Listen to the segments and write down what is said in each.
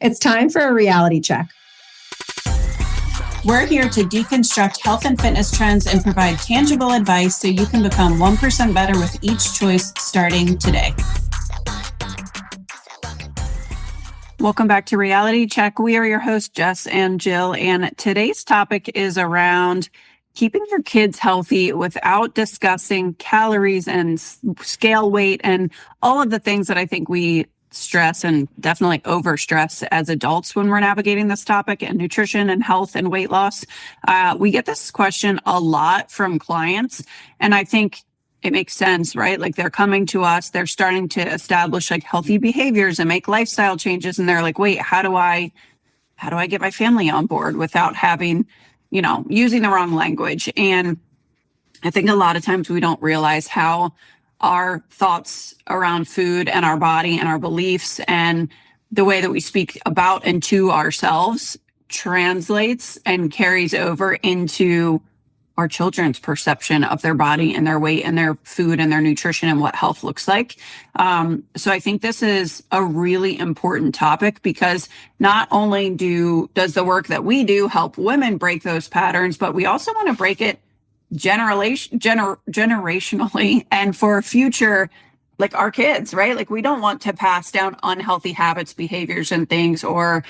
It's time for a reality check. We're here to deconstruct health and fitness trends and provide tangible advice so you can become 1% better with each choice starting today. Welcome back to Reality Check. We are your hosts, Jess and Jill, and today's topic is around keeping your kids healthy without discussing calories and scale weight and all of the things that I think we stress and definitely overstress as adults when we're navigating this topic and nutrition and health and weight loss. We get this question a lot from clients, and I think it makes sense, right? Like they're coming to us, they're starting to establish like healthy behaviors and make lifestyle changes. And they're like, wait, how do I get my family on board without having, using the wrong language? And I think a lot of times we don't realize how our thoughts around food and our body and our beliefs and the way that we speak about and to ourselves translates and carries over into our children's perception of their body and their weight and their food and their nutrition and what health looks like. So I think this is a really important topic because not only does the work that we do help women break those patterns, but we also want to break it generationally and for future, like our kids, right? Like we don't want to pass down unhealthy habits, behaviors, and things, or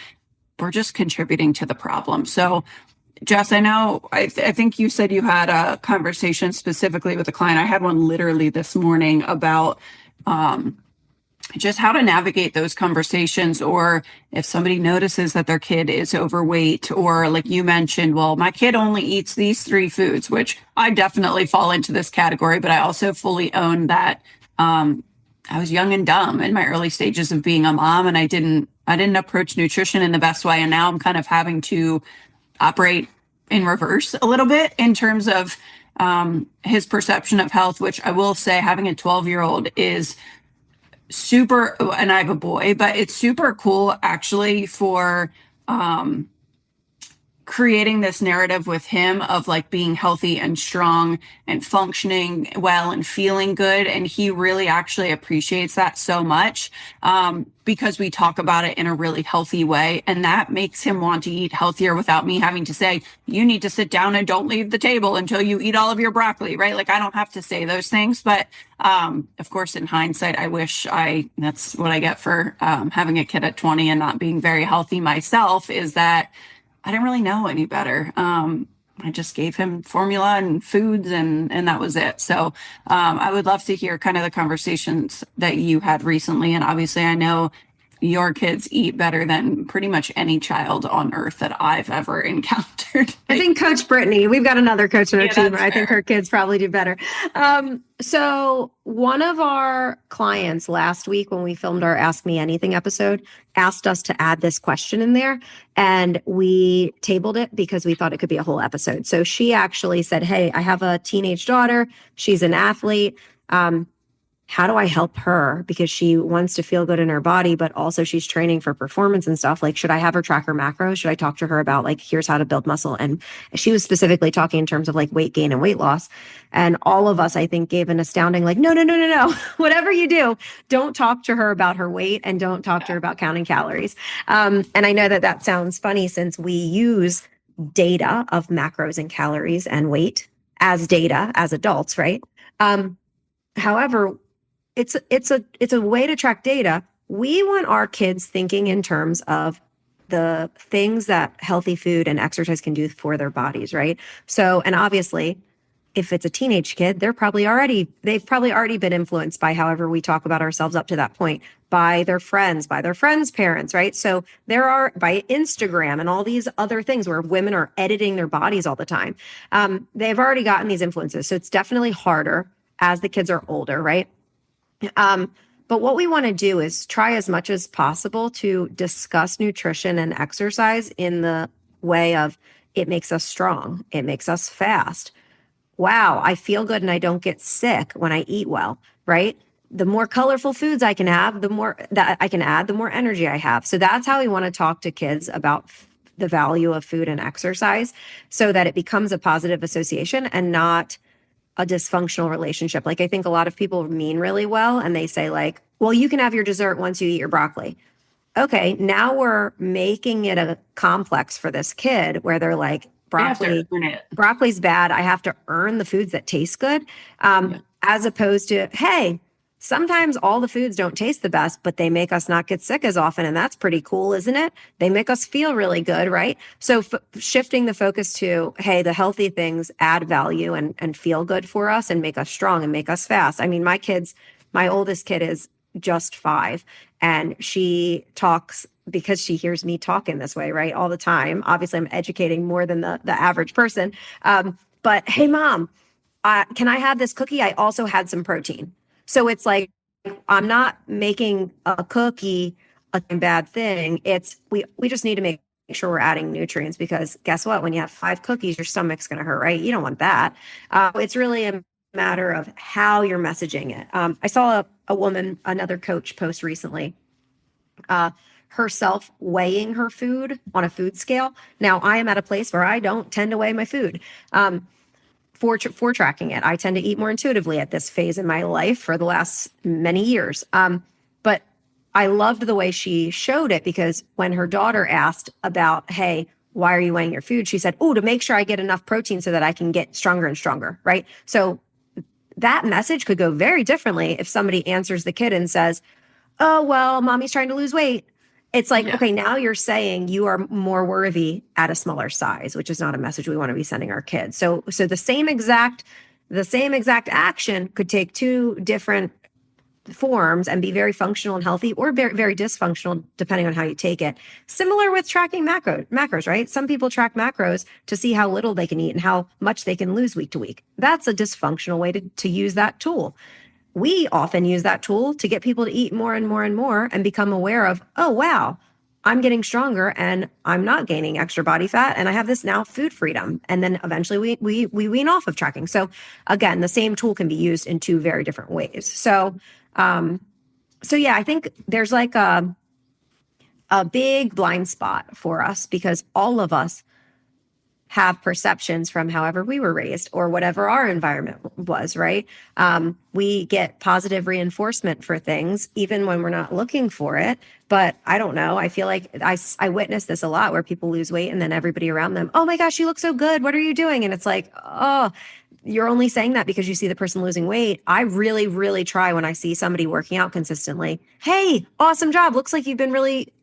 we're just contributing to the problem. So Jess, I know, I think you said you had a conversation specifically with a client. I had one literally this morning about just how to navigate those conversations, or if somebody notices that their kid is overweight, or like you mentioned, well, my kid only eats these 3 foods, which I definitely fall into this category, but I also fully own that I was young and dumb in my early stages of being a mom, and I didn't approach nutrition in the best way. And now I'm kind of having to operate in reverse a little bit in terms of his perception of health, which I will say having a 12-year-old is super, and I have a boy, but it's super cool actually for creating this narrative with him of like being healthy and strong and functioning well and feeling good. And he really actually appreciates that so much because we talk about it in a really healthy way. And that makes him want to eat healthier without me having to say, you need to sit down and don't leave the table until you eat all of your broccoli, right? Like I don't have to say those things. But of course, in hindsight, I wish that's what I get for having a kid at 20 and not being very healthy myself, is that I didn't really know any better. I just gave him formula and foods and that was it. So I would love to hear kind of the conversations that you had recently. And obviously I know your kids eat better than pretty much any child on earth that I've ever encountered. I think Coach Brittany, we've got another coach on our team. I think her kids probably do better. So one of our clients last week when we filmed our Ask Me Anything episode asked us to add this question in there, and we tabled it because we thought it could be a whole episode. So she actually said, hey, I have a teenage daughter. She's an athlete. How do I help her? Because she wants to feel good in her body, but also she's training for performance and stuff. Like, should I have her track her macros? Should I talk to her about like, here's how to build muscle? And she was specifically talking in terms of like weight gain and weight loss. And all of us, I think, gave an astounding like, no. Whatever you do, don't talk to her about her weight and don't talk to her about counting calories. And I know that sounds funny since we use data of macros and calories and weight as data as adults, right? However, it's a way to track data. We want our kids thinking in terms of the things that healthy food and exercise can do for their bodies, right? So, and obviously, if it's a teenage kid, they've probably already been influenced by however we talk about ourselves up to that point, by their friends' parents, right? So there are by Instagram and all these other things where women are editing their bodies all the time. They've already gotten these influences. So it's definitely harder as the kids are older, right? But what we want to do is try as much as possible to discuss nutrition and exercise in the way of it makes us strong. It makes us fast. Wow, I feel good and I don't get sick when I eat well, right? The more colorful foods I can have, the more that I can add, the more energy I have. So that's how we want to talk to kids about the value of food and exercise so that it becomes a positive association and not a dysfunctional relationship. Like I think a lot of people mean really well and they say like, well, you can have your dessert once you eat your broccoli. okay, now we're making it a complex for this kid where they're like, They have to earn it. broccoli's bad. I have to earn the foods that taste good. Yeah. As opposed to, hey, sometimes all the foods don't taste the best, but they make us not get sick as often. And that's pretty cool, isn't it? They make us feel really good, right? So shifting the focus to, hey, the healthy things add value and feel good for us and make us strong and make us fast. I mean, my oldest kid is just 5, and she talks because she hears me talk in this way, right? All the time. Obviously, I'm educating more than the average person. But hey, mom, can I have this cookie? I also had some protein. So it's like, I'm not making a cookie a bad thing. It's we just need to make sure we're adding nutrients, because guess what? When you have 5 cookies, your stomach's going to hurt, right? You don't want that. It's really a matter of how you're messaging it. I saw a woman, another coach, post recently, herself weighing her food on a food scale. Now, I am at a place where I don't tend to weigh my food. For tracking it. I tend to eat more intuitively at this phase in my life for the last many years. But I loved the way she showed it, because when her daughter asked about, hey, why are you weighing your food? She said, oh, to make sure I get enough protein so that I can get stronger and stronger, right? So that message could go very differently if somebody answers the kid and says, oh, well, mommy's trying to lose weight. It's like, okay, now you're saying you are more worthy at a smaller size, which is not a message we want to be sending our kids. So the same exact action could take 2 different forms and be very functional and healthy, or very, very dysfunctional, depending on how you take it. Similar with tracking macros, right? Some people track macros to see how little they can eat and how much they can lose week to week. That's a dysfunctional way to use that tool. We often use that tool to get people to eat more and more and more and become aware of, oh, wow, I'm getting stronger and I'm not gaining extra body fat, and I have this now food freedom. And then eventually we wean off of tracking. So again, the same tool can be used in 2 very different ways. So yeah, I think there's like a big blind spot for us, because all of us have perceptions from however we were raised or whatever our environment was, right? We get positive reinforcement for things even when we're not looking for it. But I don't know. I feel like I witness this a lot, where people lose weight and then everybody around them, oh my gosh, you look so good. What are you doing? And it's like, oh, you're only saying that because you see the person losing weight. I really, really try when I see somebody working out consistently. Hey, awesome job. Looks like you've been really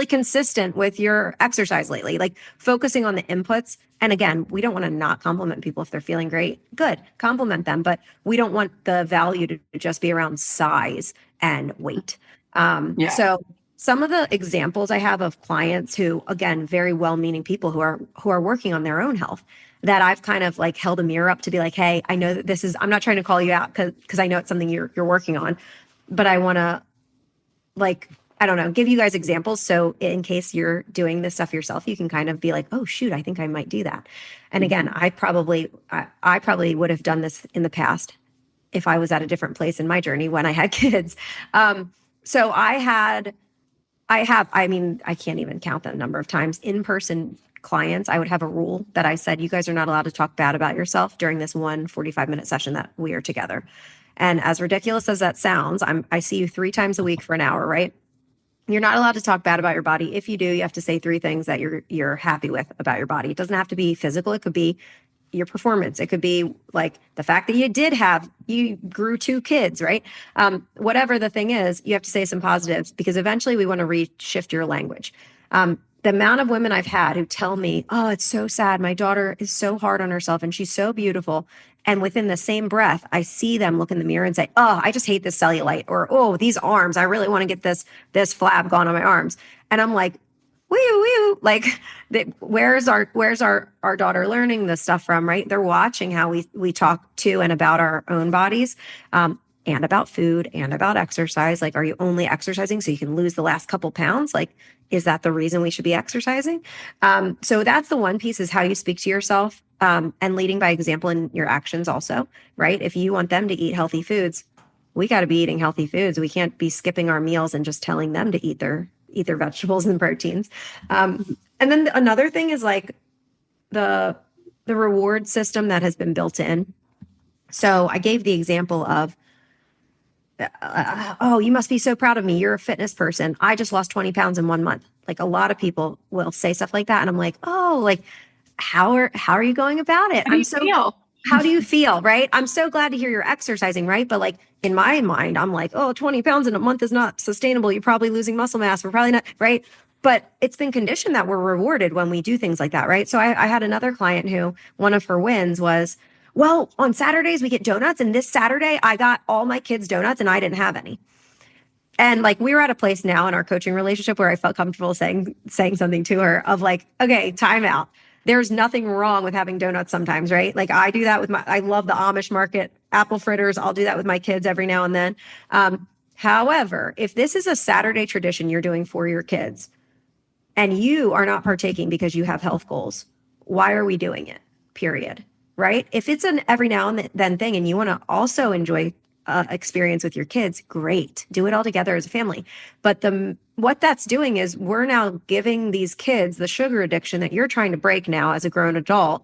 consistent with your exercise lately, like focusing on the inputs. And again, we don't want to not compliment people if they're feeling great. Good, compliment them, but we don't want the value to just be around size and weight. So some of the examples I have of clients who, again, very well-meaning people who are working on their own health, that I've kind of like held a mirror up to be like, hey, I know that this is, I'm not trying to call you out because I know it's something you're working on, but I want to, like, I don't know, give you guys examples. So in case you're doing this stuff yourself, you can kind of be like, oh, shoot, I think I might do that. And again, I probably would have done this in the past if I was at a different place in my journey when I had kids. So I mean, I can't even count the number of times in-person clients. I would have a rule that I said, you guys are not allowed to talk bad about yourself during this 45-minute session that we are together. And as ridiculous as that sounds, I see you 3 times a week for an hour, right? You're not allowed to talk bad about your body. If you do, you have to say 3 things that you're happy with about your body. It doesn't have to be physical. It could be your performance. It could be like the fact that you grew 2 kids, right? Whatever the thing is, you have to say some positives, because eventually we want to reshift your language. The amount of women I've had who tell me, oh, it's so sad. My daughter is so hard on herself and she's so beautiful. And within the same breath, I see them look in the mirror and say, oh, I just hate this cellulite, or, oh, these arms, I really want to get this flab gone on my arms. And I'm like, woo, like, where's our daughter learning this stuff from, right? They're watching how we talk to and about our own bodies, and about food and about exercise. Like, are you only exercising so you can lose the last couple pounds? Like, is that the reason we should be exercising? So that's the one piece, is how you speak to yourself, and leading by example in your actions also, right? If you want them to eat healthy foods, we got to be eating healthy foods. We can't be skipping our meals and just telling them to eat their vegetables and proteins. And then another thing is like the reward system that has been built in. So I gave the example of oh, you must be so proud of me. You're a fitness person. I just lost 20 pounds in 1 month. Like a lot of people will say stuff like that. And I'm like, oh, like, how are you going about it? How do you feel? How do you feel? Right. I'm so glad to hear you're exercising. Right. But like in my mind, I'm like, oh, 20 pounds in a month is not sustainable. You're probably losing muscle mass. We're probably not. Right. But it's been conditioned that we're rewarded when we do things like that. Right. So I had another client who one of her wins was, well, on Saturdays we get donuts. And this Saturday I got all my kids donuts and I didn't have any. And like we were at a place now in our coaching relationship where I felt comfortable saying something to her of like, okay, time out. There's nothing wrong with having donuts sometimes, right? Like I do that with I love the Amish market, apple fritters. I'll do that with my kids every now and then. However, if this is a Saturday tradition you're doing for your kids and you are not partaking because you have health goals, why are we doing it? Period. Right? If it's an every now and then thing and you want to also enjoy experience with your kids, great. Do it all together as a family. But what that's doing is we're now giving these kids the sugar addiction that you're trying to break now as a grown adult.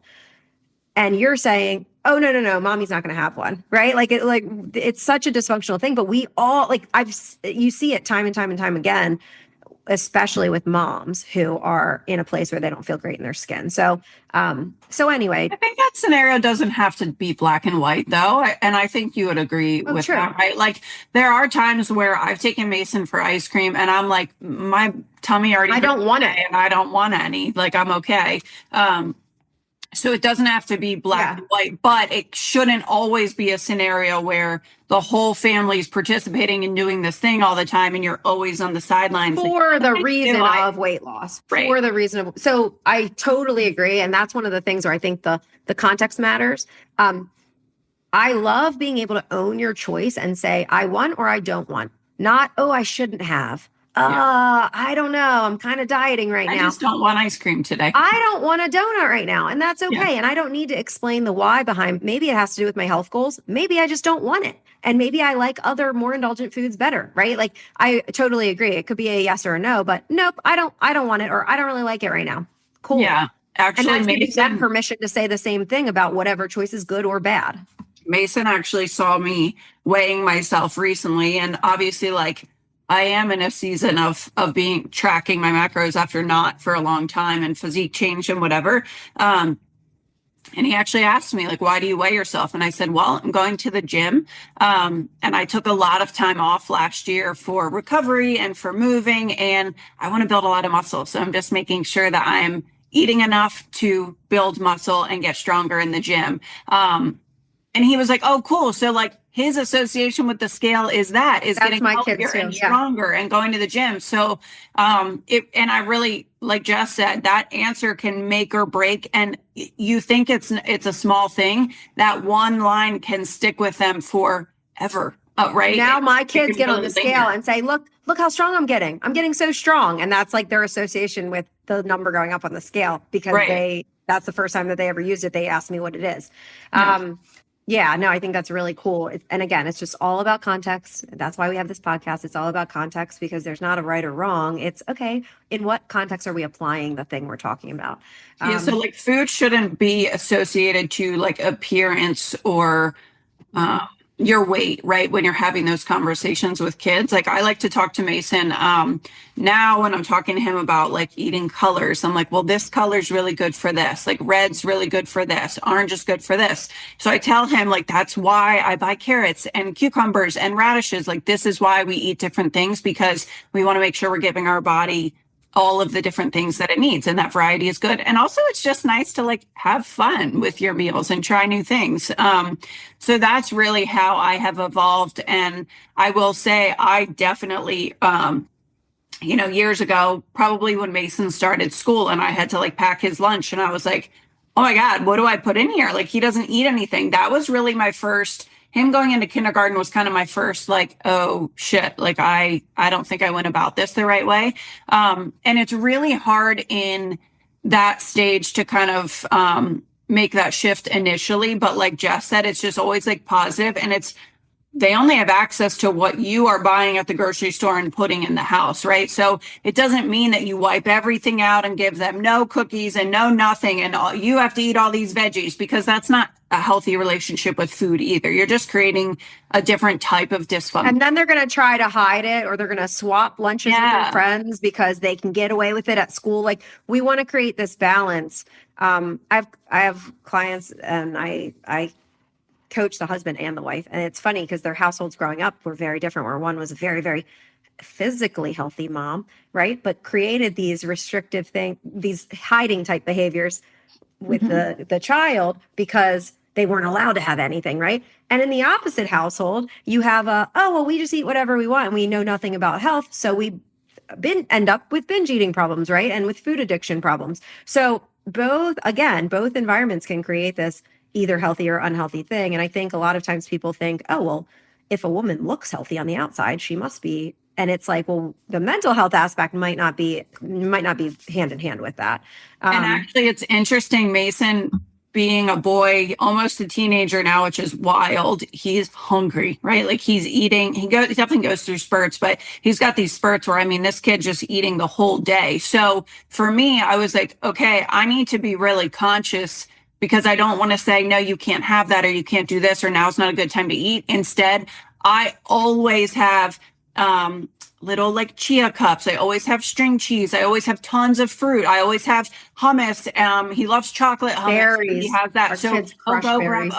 And you're saying, oh, no, mommy's not going to have one. Right. Like it's such a dysfunctional thing. But we all you see it time and time and time again, especially with moms who are in a place where they don't feel great in their skin. So anyway, I think that scenario doesn't have to be black and white though. And I think you would agree with that, right? Like there are times where I've taken Mason for ice cream and I'm like, my tummy already, I don't want it. And I don't want any, like I'm okay. So it doesn't have to be black and white, but it shouldn't always be a scenario where the whole family is participating and doing this thing all the time and you're always on the sidelines. For the reason of weight loss. Right. For the reason of, so I totally agree. And that's one of the things where I think the context matters. I love being able to own your choice and say, I want or I don't want. Not, oh, I shouldn't have. I don't know. I'm kind of dieting right now. I just don't want ice cream today. I don't want a donut right now. And that's okay. Yeah. And I don't need to explain the why behind. Maybe it has to do with my health goals. Maybe I just don't want it. And maybe I like other more indulgent foods better, right? Like I totally agree. It could be a yes or a no, but nope, I don't want it, or I don't really like it right now. Cool. Yeah. Actually, and that's giving them permission to say the same thing about whatever choice is good or bad. Mason actually saw me weighing myself recently. And obviously like, I am in a season of being tracking my macros after not for a long time and physique change and whatever. And he actually asked me like, why do you weigh yourself? And I said, well, I'm going to the gym. And I took a lot of time off last year for recovery and for moving, and I want to build a lot of muscle. So I'm just making sure that I'm eating enough to build muscle and get stronger in the gym. And he was like, oh, cool. So like his association with the scale is getting healthier and stronger and going to the gym. So and I really, like Jess said, that answer can make or break. And you think it's a small thing, that one line can stick with them forever. Right. Now my kids get on the scale and say, look how strong I'm getting. I'm getting so strong. And that's like their association with the number going up on the scale because that's the first time that they ever used it. They asked me what it is. Yeah, no, I think that's really cool. And again, it's just all about context. That's why we have this podcast. It's all about context because there's not a right or wrong. It's okay. In what context are we applying the thing we're talking about? So like food shouldn't be associated to like appearance or your weight, right? When you're having those conversations with kids. Like I like to talk to Mason now when I'm talking to him about like eating colors. I'm like, well, this color is really good for this. Like red's really good for this. Orange is good for this. So I tell him like, that's why I buy carrots and cucumbers and radishes. Like this is why we eat different things, because we want to make sure we're giving our body all of the different things that it needs, and that variety is good. And also it's just nice to like have fun with your meals and try new things. So that's really how I have evolved. And I will say I definitely, years ago, probably when Mason started school and I had to like pack his lunch and I was like, oh my God, what do I put in here? Like he doesn't eat anything. That was really my first. Him going into kindergarten was kind of my first like, oh shit, like I don't think I went about this the right way. And it's really hard in that stage to kind of make that shift initially. But like Jess said, it's just always like positive. And it's they only have access to what you are buying at the grocery store and putting in the house, right? So it doesn't mean that you wipe everything out and give them no cookies and no nothing and you have to eat all these veggies, because that's not a healthy relationship with food either. You're just creating a different type of dysfunction. And then they're going to try to hide it, or they're going to swap lunches with their friends because they can get away with it at school. Like, we want to create this balance. I have clients, and I coach the husband and the wife, and it's funny because their households growing up were very different, where one was a very, very physically healthy mom, right, but created these restrictive these hiding type behaviors with the child because they weren't allowed to have anything, right? And in the opposite household, you have we just eat whatever we want and we know nothing about health, so we end up with binge eating problems, right, and with food addiction problems. So both environments can create this either healthy or unhealthy thing. And I think a lot of times people think, oh, well, if a woman looks healthy on the outside, she must be. And it's like, well, the mental health aspect might not be hand in hand with that. And actually, it's interesting, Mason, being a boy, almost a teenager now, which is wild. He's hungry, right? Like, he's eating. He definitely goes through spurts, but he's got these spurts where, I mean, this kid just eating the whole day. So for me, I was like, okay, I need to be really conscious, because I don't want to say, no, you can't have that, or you can't do this, or now's not a good time to eat. Instead, I always have little like chia cups. I always have string cheese. I always have tons of fruit. I always have hummus. He loves chocolate hummus. Berries. He has that. So I'll go grab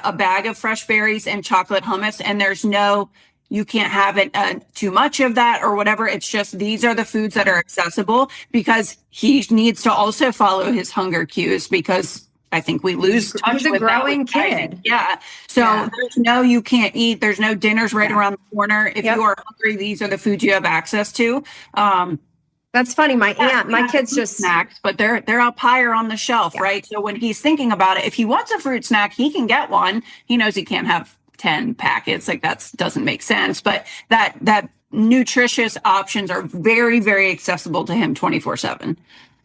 a bag of fresh berries and chocolate hummus. And there's you can't have it too much of that or whatever. It's just, these are the foods that are accessible, because he needs to also follow his hunger cues, because I think we lose touch with that. He's a growing kid. Yeah. So there's you can't eat. There's no dinners right around the corner. If you are hungry, these are the foods you have access to. That's funny. My kids just snacks, but they're up higher on the shelf, right? So when he's thinking about it, if he wants a fruit snack, he can get one. He knows he can't have 10 packets. Like, that doesn't make sense. But that nutritious options are very, very accessible to him 24/7.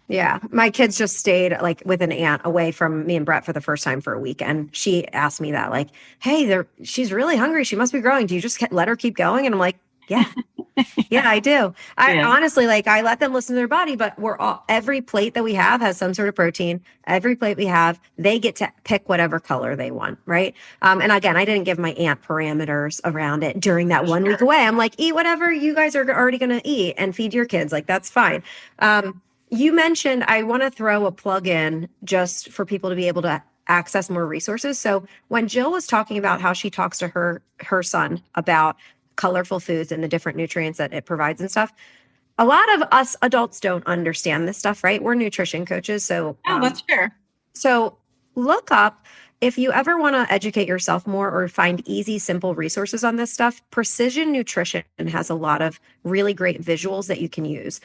Yeah. My kids just stayed like with an aunt away from me and Brett for the first time for a week. And she asked me that, like, hey, she's really hungry. She must be growing. Do you just let her keep going? And I'm like, yeah, yeah, I do. I honestly, like, I let them listen to their body, but every plate that we have has some sort of protein. Every plate we have, they get to pick whatever color they want. Right. And again, I didn't give my aunt parameters around it during that 1 week away. I'm like, eat whatever you guys are already going to eat and feed your kids. Like, that's fine. You mentioned, I want to throw a plug in just for people to be able to access more resources. So when Jill was talking about how she talks to her son about colorful foods and the different nutrients that it provides and stuff, a lot of us adults don't understand this stuff, right? We're nutrition coaches. So that's fair. So look up, if you ever want to educate yourself more or find easy, simple resources on this stuff, Precision Nutrition has a lot of really great visuals that you can use.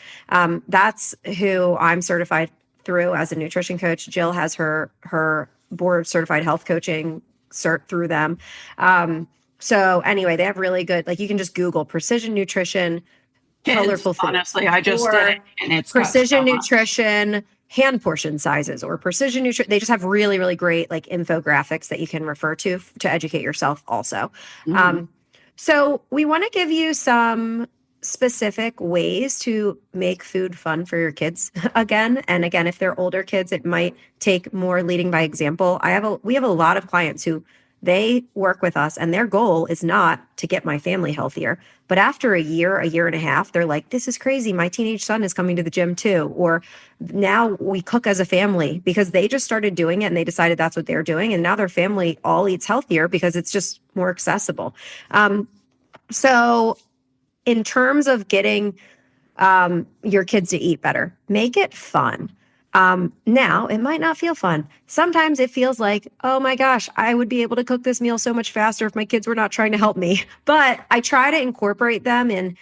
That's who I'm certified through as a nutrition coach. Jill has her board certified health coaching cert through them. So anyway, they have really good, like, you can just Google Precision Nutrition, colorful food. Honestly, I just did it, and it's Precision Nutrition hand portion sizes, or Precision Nutrition. They just have really, really great like infographics that you can refer to educate yourself also. So we want to give you some specific ways to make food fun for your kids again. And again, if they're older kids, it might take more leading by example. We have a lot of clients who they work with us, and their goal is not to get my family healthier. But after a year and a half, they're like, this is crazy. My teenage son is coming to the gym too. Or now we cook as a family, because they just started doing it and they decided that's what they're doing. And now their family all eats healthier because it's just more accessible. So in terms of getting your kids to eat better, make it fun. Now it might not feel fun. Sometimes it feels like, oh my gosh, I would be able to cook this meal so much faster if my kids were not trying to help me. But I try to incorporate them in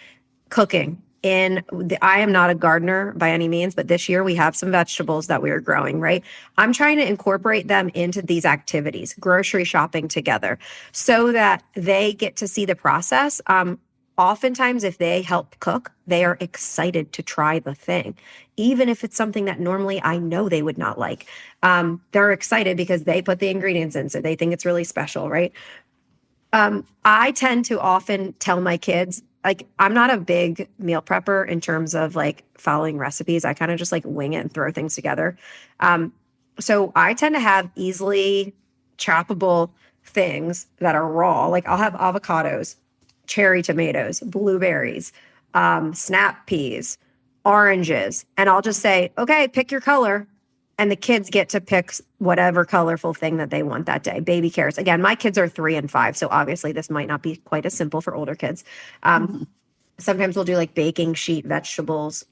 cooking. I am not a gardener by any means, but this year we have some vegetables that we are growing, right? I'm trying to incorporate them into these activities, grocery shopping together, so that they get to see the process. Oftentimes, if they help cook, they are excited to try the thing, even if it's something that normally I know they would not like. They're excited because they put the ingredients in, so they think it's really special, right? I tend to often tell my kids, like, I'm not a big meal prepper in terms of like following recipes. I kind of just like wing it and throw things together. Um, so I tend to have easily choppable things that are raw. Like I'll have avocados, cherry tomatoes, blueberries, snap peas, oranges, and I'll just say, okay, pick your color. And the kids get to pick whatever colorful thing that they want that day. Baby carrots. Again, my kids are 3 and 5, so obviously this might not be quite as simple for older kids. Mhm. Sometimes we'll do like baking sheet vegetables.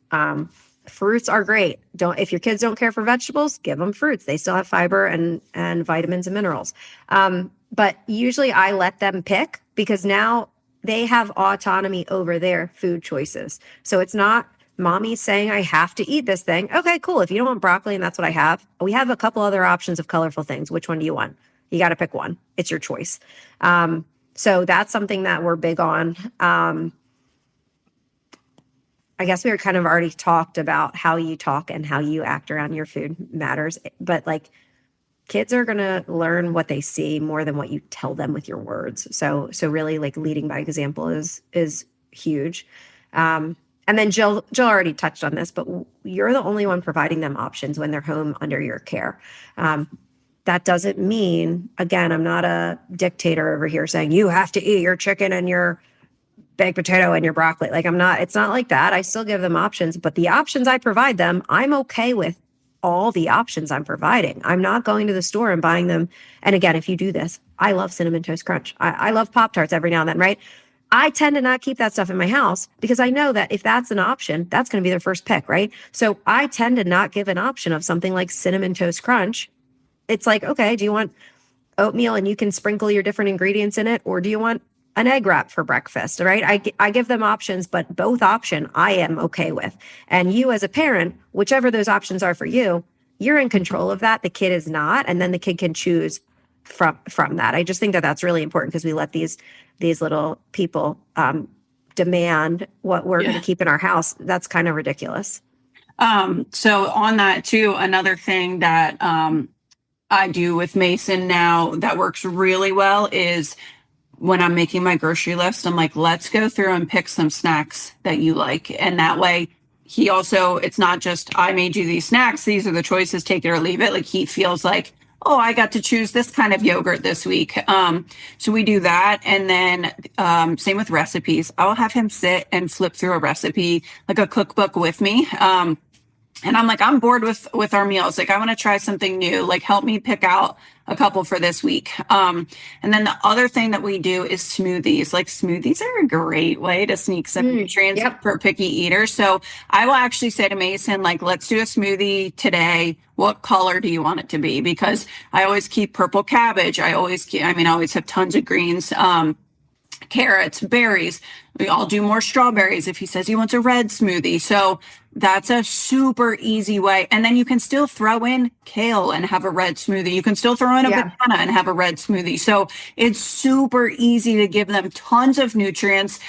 Fruits are great. Don't if your kids don't care for vegetables, give them fruits. They still have fiber and vitamins and minerals. But usually I let them pick because now they have autonomy over their food choices. So it's not mommy saying I have to eat this thing. Okay, cool. If you don't want broccoli and that's what I have, we have a couple other options of colorful things. Which one do you want? You got to pick one. It's your choice. So that's something that we're big on. I guess we were kind of already talked about how you talk and how you act around your food matters. But like kids are going to learn what they see more than what you tell them with your words. So really like leading by example is huge. And then Jill already touched on this, but you're the only one providing them options when they're home under your care. That doesn't mean, again, I'm not a dictator over here saying you have to eat your chicken and your baked potato and your broccoli. Like it's not like that. I still give them options, but the options I provide them, I'm okay with all the options I'm providing. I'm not going to the store and buying them. And again, if you do this, I love Cinnamon Toast Crunch. I love Pop-Tarts every now and then, right? I tend to not keep that stuff in my house because I know that if that's an option, that's going to be their first pick, right? So I tend to not give an option of something like Cinnamon Toast Crunch. It's like, okay, do you want oatmeal and you can sprinkle your different ingredients in it? Or do you want an egg wrap for breakfast, right? I give them options, but both option I am okay with. And you as a parent, whichever those options are for you, you're in control of that. The kid is not. And then the kid can choose from that. I just think that that's really important because we let these little people demand what we're going to keep in our house. That's kind of ridiculous. So on that too, another thing that I do with Mason now that works really well is when I'm making my grocery list, I'm like, let's go through and pick some snacks that you like. And that way he also, it's not just, I made you these snacks. These are the choices, take it or leave it. Like he feels like, oh, I got to choose this kind of yogurt this week. So we do that. And then same with recipes. I'll have him sit and flip through a recipe, like a cookbook with me. And I'm like, I'm bored with our meals. Like, I want to try something new. Like, help me pick out a couple for this week. And then the other thing that we do is smoothies. Like, smoothies are a great way to sneak some nutrients for picky eaters. So I will actually say to Mason, like, let's do a smoothie today. What color do you want it to be? Because I always keep purple cabbage. I always have tons of greens. Carrots, berries. We all do more strawberries if he says he wants a red smoothie. So that's a super easy way. And then you can still throw in kale and have a red smoothie. You can still throw in a banana and have a red smoothie. So it's super easy to give them tons of nutrients.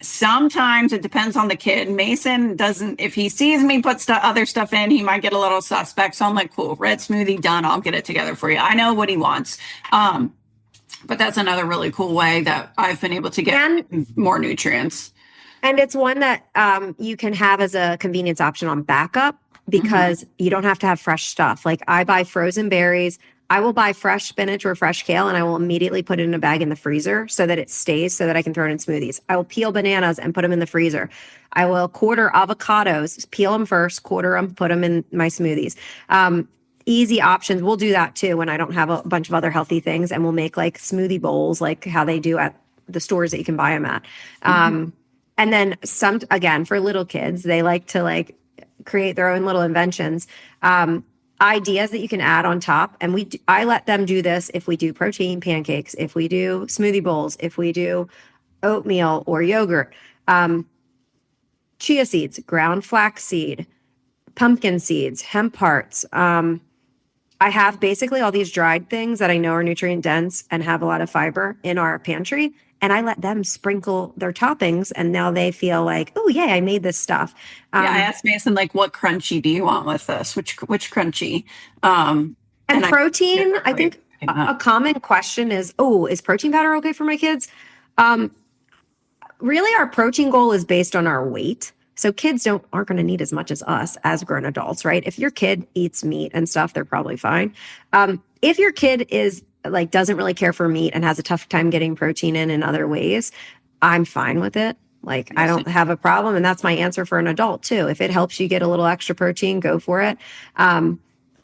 Sometimes it depends on the kid. Mason doesn't, if he sees me put other stuff in, he might get a little suspect. So I'm like, cool, red smoothie done. I'll get it together for you. I know what he wants. But that's another really cool way that I've been able to get more nutrients. And it's one that you can have as a convenience option on backup because you don't have to have fresh stuff. Like I buy frozen berries. I will buy fresh spinach or fresh kale and I will immediately put it in a bag in the freezer so that it stays so that I can throw it in smoothies. I will peel bananas and put them in the freezer. I will quarter avocados, peel them first, quarter them, put them in my smoothies. Easy options. We'll do that too when I don't have a bunch of other healthy things, and we'll make like smoothie bowls like how they do at the stores that you can buy them at. And then again, for little kids, they like to like create their own little inventions, ideas that you can add on top. And I let them do this if we do protein pancakes, if we do smoothie bowls, if we do oatmeal or yogurt, chia seeds, ground flaxseed, pumpkin seeds, hemp hearts. I have basically all these dried things that I know are nutrient dense and have a lot of fiber in our pantry. And I let them sprinkle their toppings and now they feel like, oh yeah, I made this stuff. I asked Mason, like, what crunchy do you want with this? Which crunchy? And protein, I think A common question is, oh, is protein powder okay for my kids? Um, really, our protein goal is based on our weight. So kids aren't going to need as much as us as grown adults, right? If your kid eats meat and stuff, they're probably fine. If your kid is like doesn't really care for meat and has a tough time getting protein in other ways, I'm fine with it. Like I don't have a problem, and that's my answer for an adult too. If it helps you get a little extra protein, go for it.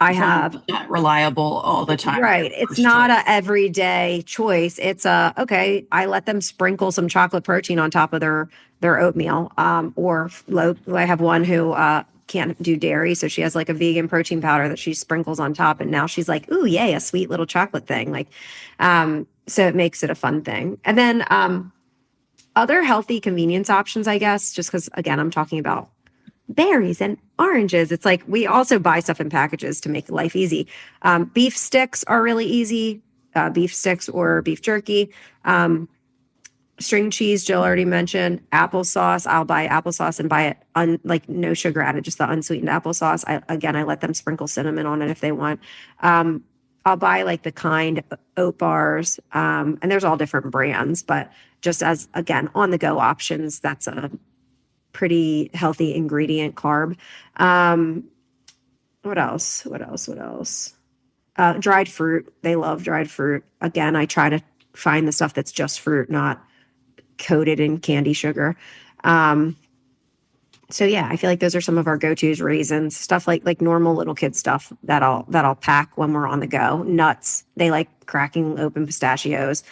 I have not reliable all the time. Right. It's not a everyday choice. It's okay. I let them sprinkle some chocolate protein on top of their oatmeal. Or low. I have one who can't do dairy, so she has like a vegan protein powder that she sprinkles on top, and now she's like, "Ooh, yay, a sweet little chocolate thing!" Like, so it makes it a fun thing. And then other healthy convenience options, I guess, just because again, I'm talking about berries and oranges. It's like we also buy stuff in packages to make life easy. Beef sticks are really easy. Beef sticks or beef jerky. String cheese, Jill already mentioned. Applesauce. I'll buy applesauce and buy it like no sugar added, just the unsweetened applesauce. I let them sprinkle cinnamon on it if they want. I'll buy like the kind oat bars, and there's all different brands, but just as again on the go options, that's a pretty healthy ingredient carb. What else? Dried fruit. They love dried fruit. Again, I try to find the stuff that's just fruit, not coated in candy sugar. So yeah, I feel like those are some of our go-tos. Raisins, stuff like normal little kid stuff that I'll pack when we're on the go. Nuts. They like cracking open pistachios,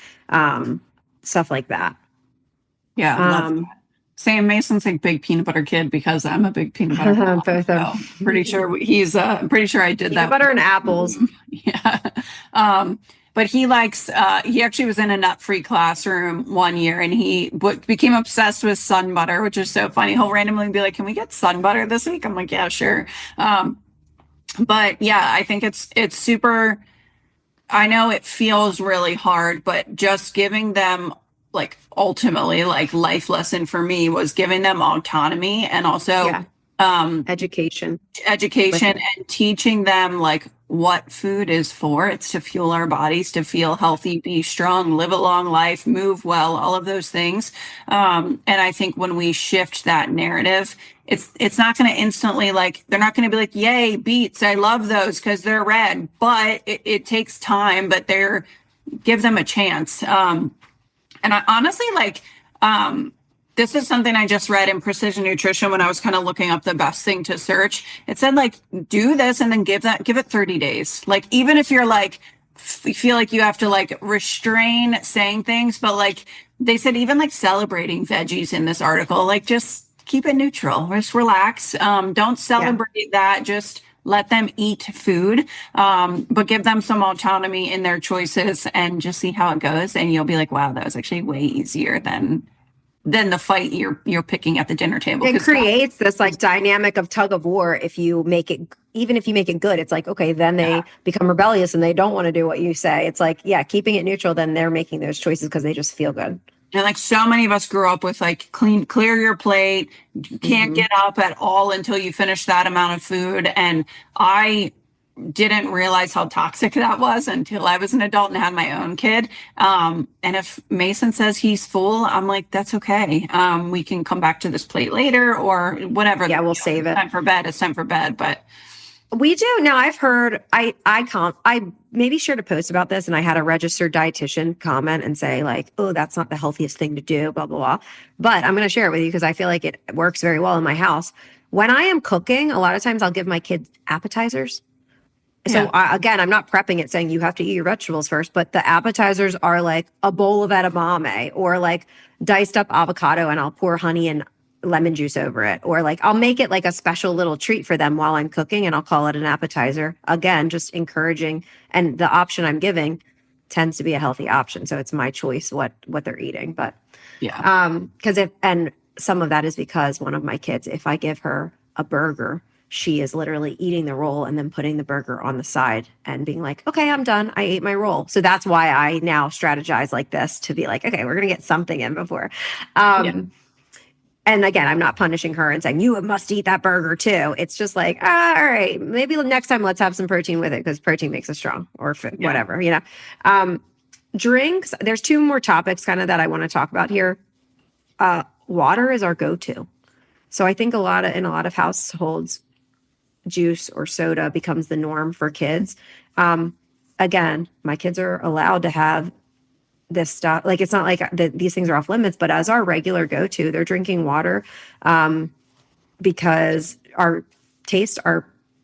stuff like that. Yeah, love that. Same. Mason's a big peanut butter kid because I'm a big peanut butter mom. Both of them. Pretty sure he's. Pretty sure I did peanut that. Butter and apples. Yeah. But he likes. He actually was in a nut-free classroom one year, and he became obsessed with sun butter, which is so funny. He'll randomly be like, "Can we get sun butter this week?" I'm like, "Yeah, sure." But yeah, I think it's super. I know it feels really hard, but just giving them like ultimately like life lesson for me was giving them autonomy and also education and teaching them like what food is for. It's to fuel our bodies, to feel healthy, be strong, live a long life, move well, all of those things. And I think when we shift that narrative, it's not going to instantly like, they're not going to be like, yay, beets, I love those because they're red, but it takes time, but give them a chance. And I honestly like, this is something I just read in Precision Nutrition when I was kind of looking up the best thing to search. It said like, do this and then give it 30 days. Like, even if you're like, feel like you have to like restrain saying things, but like they said, even like celebrating veggies in this article, like just keep it neutral, just relax. Don't celebrate that. Just let them eat food, but give them some autonomy in their choices and just see how it goes. And you'll be like, wow, that was actually way easier than the fight you're picking at the dinner table. It creates this like dynamic of tug of war. If you make it, even if you make it good, it's like, okay, then they become rebellious and they don't want to do what you say. It's like, yeah, keeping it neutral, then they're making those choices because they just feel good. And like so many of us grew up with like clear your plate. You can't get up at all until you finish that amount of food. And I didn't realize how toxic that was until I was an adult and had my own kid. And if Mason says he's full, I'm like, that's okay. We can come back to this plate later or whatever. Yeah, we'll save it. Time for bed. It's time for bed. But we do. Now I've heard, I maybe shared a post about this and I had a registered dietitian comment and say like, oh, that's not the healthiest thing to do, blah, blah, blah. But I'm going to share it with you because I feel like it works very well in my house. When I am cooking, a lot of times I'll give my kids appetizers. So again, I'm not prepping it saying you have to eat your vegetables first, but the appetizers are like a bowl of edamame or like diced up avocado and I'll pour honey and lemon juice over it. Or like I'll make it like a special little treat for them while I'm cooking and I'll call it an appetizer. Again, just encouraging. And the option I'm giving tends to be a healthy option. So it's my choice what they're eating. But and some of that is because one of my kids, if I give her a burger, she is literally eating the roll and then putting the burger on the side and being like, okay, I'm done. I ate my roll. So that's why I now strategize like this to be like, okay, we're going to get something in before. And again, I'm not punishing her and saying, you must eat that burger too. It's just like, all right, maybe next time let's have some protein with it because protein makes us strong or whatever, Drinks, there's two more topics kind of that I want to talk about here. Water is our go-to. So I think in a lot of households, juice or soda becomes the norm for kids. Again, my kids are allowed to have this stuff. Like, it's not like these things are off limits, but as our regular go-to, they're drinking water because our taste,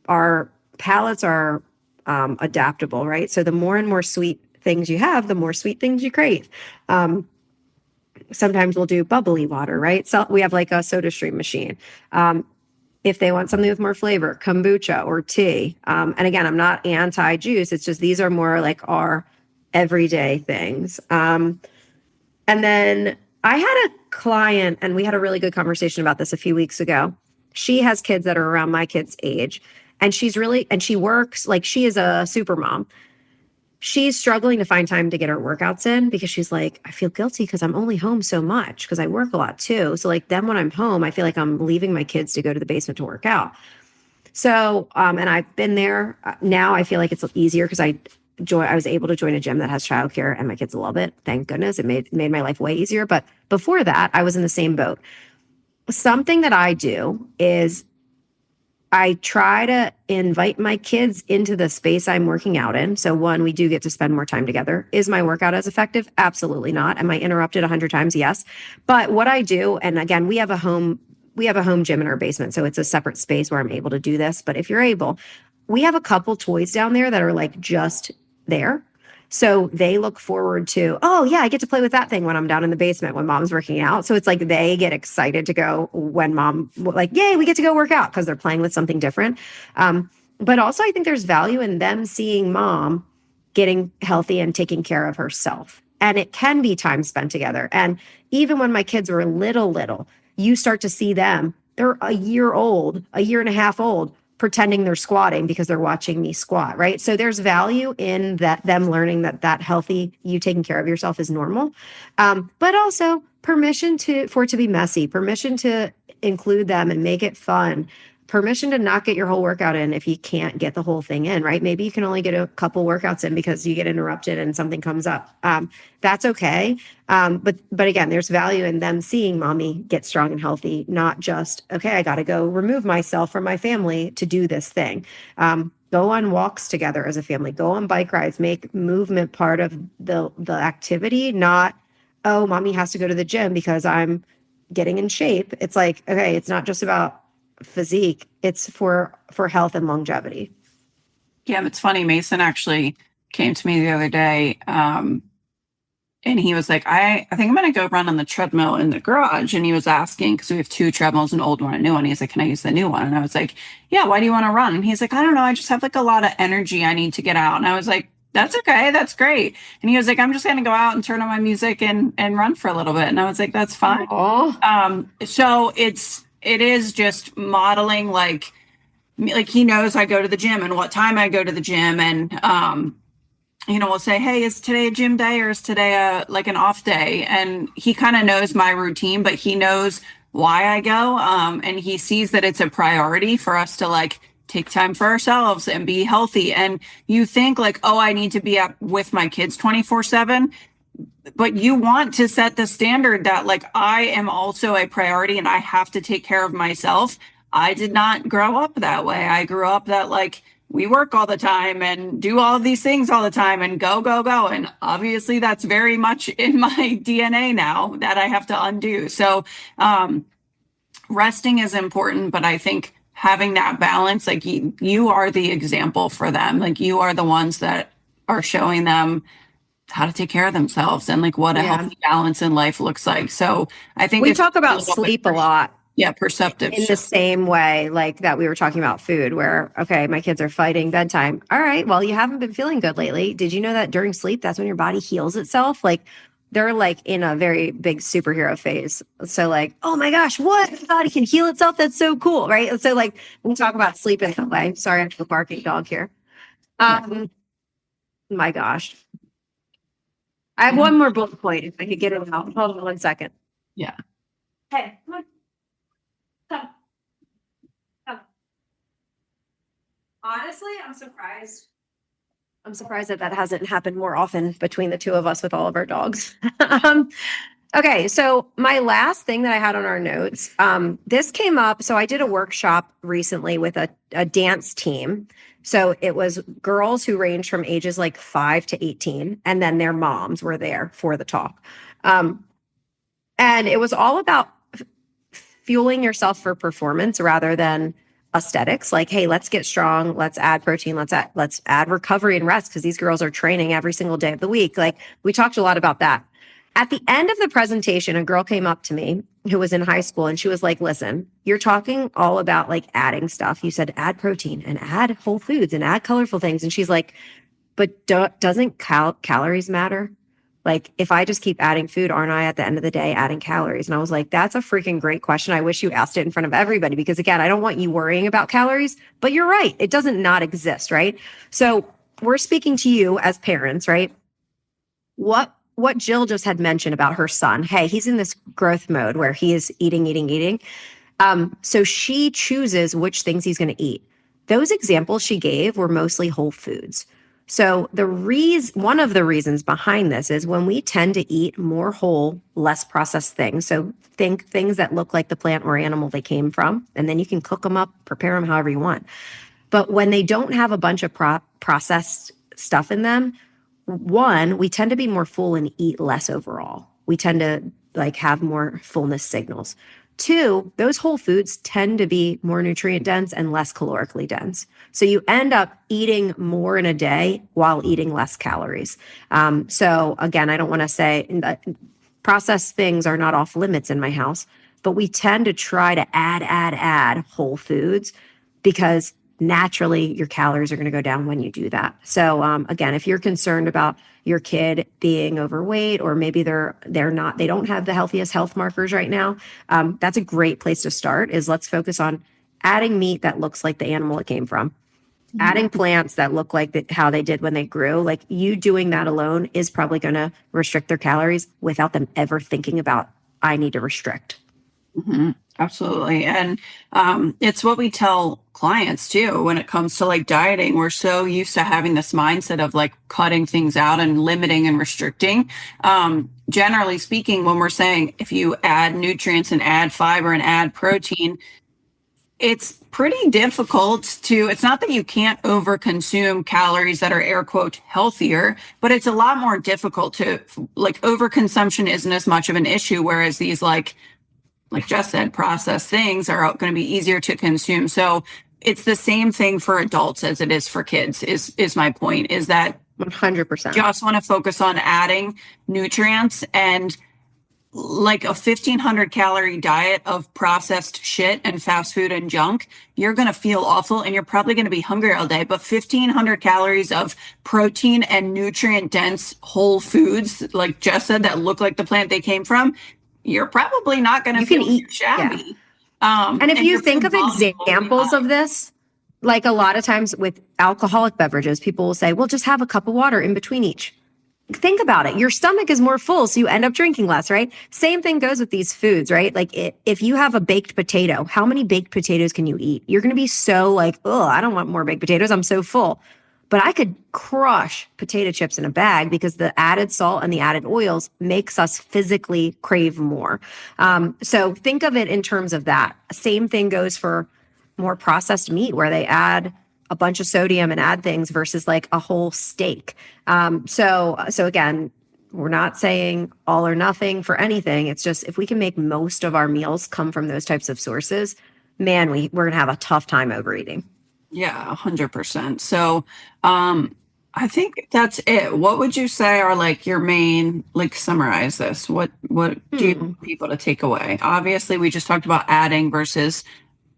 our palates are adaptable, right? So the more and more sweet things you have, the more sweet things you crave. Sometimes we'll do bubbly water, right? So we have like a soda stream machine. If they want something with more flavor, kombucha or tea. And again, I'm not anti-juice. It's just these are more like our everyday things. And then I had a client, and we had a really good conversation about this a few weeks ago. She has kids that are around my kids' age, and she works, like, she is a super mom. She's struggling to find time to get her workouts in because she's like, I feel guilty because I'm only home so much because I work a lot too. So like then when I'm home, I feel like I'm leaving my kids to go to the basement to work out. So, and I've been there. Now I feel like it's easier because I was able to join a gym that has childcare and my kids love it. Thank goodness. It made my life way easier. But before that, I was in the same boat. Something that I do is I try to invite my kids into the space I'm working out in. So one, we do get to spend more time together. Is my workout as effective? Absolutely not. Am I interrupted 100 times? Yes. But what I do, and again, we have a home gym in our basement. So it's a separate space where I'm able to do this. But if you're able, we have a couple toys down there that are like just there. So they look forward to, oh yeah, I get to play with that thing when I'm down in the basement when mom's working out. So it's like they get excited to go when mom, like, yay, we get to go work out because they're playing with something different. But also I think there's value in them seeing mom getting healthy and taking care of herself. And it can be time spent together. And even when my kids were little, you start to see them, they're a year and a half old, pretending they're squatting because they're watching me squat, right? So there's value in them learning that healthy, you taking care of yourself is normal. But also permission for it to be messy, permission to include them and make it fun, permission to not get your whole workout in if you can't get the whole thing in, right? Maybe you can only get a couple workouts in because you get interrupted and something comes up. That's okay. But again, there's value in them seeing mommy get strong and healthy, not just, okay, I got to go remove myself from my family to do this thing. Go on walks together as a family, go on bike rides, make movement part of the activity, not, oh, mommy has to go to the gym because I'm getting in shape. It's like, okay, it's not just about physique, it's for health and longevity. Yeah, it's funny. Mason actually came to me the other day, and he was like, I think I'm going to go run on the treadmill in the garage. And he was asking, because we have two treadmills, an old one, a new one. He's like, can I use the new one? And I was like, yeah, why do you want to run? And he's like, I don't know. I just have like a lot of energy I need to get out. And I was like, that's okay. That's great. And he was like, I'm just going to go out and turn on my music and run for a little bit. And I was like, that's fine. So it is just modeling, like he knows I go to the gym and what time I go to the gym. And, we'll say, hey, is today a gym day or is today an off day? And he kind of knows my routine, but he knows why I go. And he sees that it's a priority for us to like take time for ourselves and be healthy. And you think like, oh, I need to be up with my kids 24/7. But you want to set the standard that like I am also a priority and I have to take care of myself. I did not grow up that way. I grew up that like we work all the time and do all of these things all the time and go. And obviously that's very much in my DNA now that I have to undo. So resting is important, but I think having that balance, like you are the example for them. Like you are the ones that are showing them how to take care of themselves and like what a healthy balance in life looks like. So I think we talk about sleep a lot. Yeah, perceptive. In the same way, like that we were talking about food, where, okay, my kids are fighting bedtime. All right, well, you haven't been feeling good lately. Did you know that during sleep, that's when your body heals itself? Like they're like in a very big superhero phase. So like, oh my gosh, what? The body can heal itself. That's so cool, right? So like we talk about sleep in that way. Sorry, I have a barking dog here. My gosh. I have one more bullet point if I could get it out. Hold on 1 second. Yeah. Hey, come on. Honestly, I'm surprised. I'm surprised that that hasn't happened more often between the two of us with all of our dogs. um, okay, so my last thing that I had on our notes, this came up. So I did a workshop recently with a dance team. So it was girls who ranged from ages like 5 to 18, and then their moms were there for the talk. Um, and it was all about fueling yourself for performance rather than aesthetics. Like, hey, let's get strong, let's add protein, let's add recovery and rest, because these girls are training every single day of the week. Like, we talked a lot about that. At the end of the presentation, a girl came up to me who was in high school, and she was like, listen, you're talking all about like adding stuff. You said add protein and add whole foods and add colorful things. And she's like, but doesn't calories matter? Like, if I just keep adding food, aren't I at the end of the day adding calories? And I was like, that's a freaking great question. I wish you asked it in front of everybody, because again, I don't want you worrying about calories, but you're right. It doesn't not exist, right? So we're speaking to you as parents, right? What Jill just had mentioned about her son. Hey, he's in this growth mode where he is eating, eating, eating. So she chooses which things he's going to eat. Those examples she gave were mostly whole foods. So one of the reasons behind this is when we tend to eat more whole, less processed things. So think things that look like the plant or animal they came from, and then you can cook them up, prepare them however you want. But when they don't have a bunch of processed stuff in them, one, we tend to be more full and eat less overall. We tend to like have more fullness signals. Two, those whole foods tend to be more nutrient dense and less calorically dense. So you end up eating more in a day while eating less calories. So again, I don't want to say that processed things are not off limits in my house, but we tend to try to add whole foods, because naturally your calories are going to go down when you do that. So again, if you're concerned about your kid being overweight, or maybe they don't have the healthiest health markers right now, that's a great place to start. Is let's focus on adding meat that looks like the animal it came from, adding plants that look like how they did when they grew. Like, you doing that alone is probably going to restrict their calories without them ever thinking about, I need to restrict. Mm-hmm. Absolutely. And it's what we tell clients too when it comes to like dieting. We're so used to having this mindset of like cutting things out and limiting and restricting. Generally speaking, when we're saying if you add nutrients and add fiber and add protein, it's pretty difficult it's not that you can't overconsume calories that are air quote healthier, but it's a lot more difficult to, like, overconsumption isn't as much of an issue. Whereas these like Jess said, processed things are going to be easier to consume. So it's the same thing for adults as it is for kids, is my point, is that 100%. just want to focus on adding nutrients. And like a 1,500 calorie diet of processed shit and fast food and junk, you're going to feel awful and you're probably going to be hungry all day. But 1,500 calories of protein and nutrient dense whole foods, like Jess said, that look like the plant they came from, you're probably not going to feel eat shabby. Yeah. And if you think of examples of this, like a lot of times with alcoholic beverages, people will say, well, just have a cup of water in between each. Think about it. Your stomach is more full, so you end up drinking less, right? Same thing goes with these foods, right? Like, if you have a baked potato, how many baked potatoes can you eat? You're going to be so like, oh, I don't want more baked potatoes. I'm so full. But I could crush potato chips in a bag, because the added salt and the added oils makes us physically crave more. So think of it in terms of that. Same thing goes for more processed meat, where they add a bunch of sodium and add things versus like a whole steak. So again, we're not saying all or nothing for anything. It's just, if we can make most of our meals come from those types of sources, man, we're going to have a tough time overeating. Yeah, 100%. So, I think that's it. What would you say are like your main, like, summarize this? What do you want people to take away? Obviously, we just talked about adding versus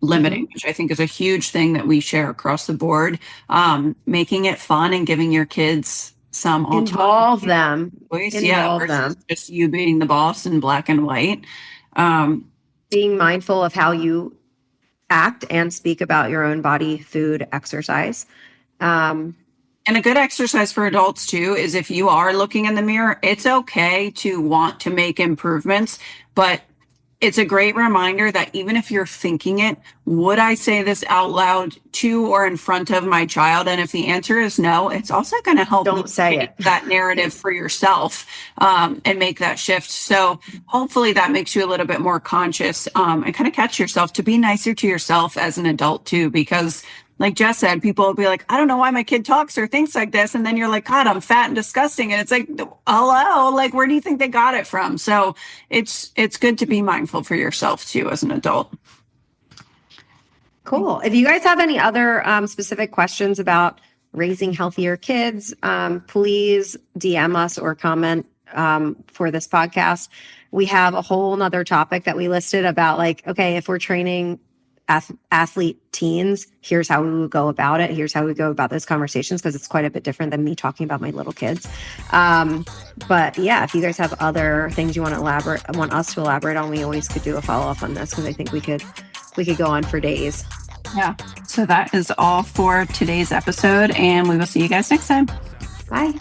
limiting, which I think is a huge thing that we share across the board. Making it fun and giving your kids some involve them. Involve them. Just you being the boss in black and white. Being mindful of how you act and speak about your own body, food, exercise. And a good exercise for adults too is, if you are looking in the mirror, it's okay to want to make improvements, but It's a great reminder that even if you're thinking it, would I say this out loud to or in front of my child? And if the answer is no, it's also going to help Don't say it. that narrative for yourself and make that shift. So hopefully that makes you a little bit more conscious and kind of catch yourself to be nicer to yourself as an adult too, because like Jess said, people will be like, I don't know why my kid talks or thinks like this. And then you're like, God, I'm fat and disgusting. And it's like, hello, like, where do you think they got it from? So it's good to be mindful for yourself too, as an adult. Cool. If you guys have any other specific questions about raising healthier kids, please DM us or comment for this podcast. We have a whole nother topic that we listed about like, okay, if we're training athlete teens, here's how we would go about it. Here's how we go about those conversations, because it's quite a bit different than me talking about my little kids. But yeah, if you guys have other things you want us to elaborate on, we always could do a follow-up on this, because I think we could go on for days. Yeah. So that is all for today's episode, and we will see you guys next time. Bye.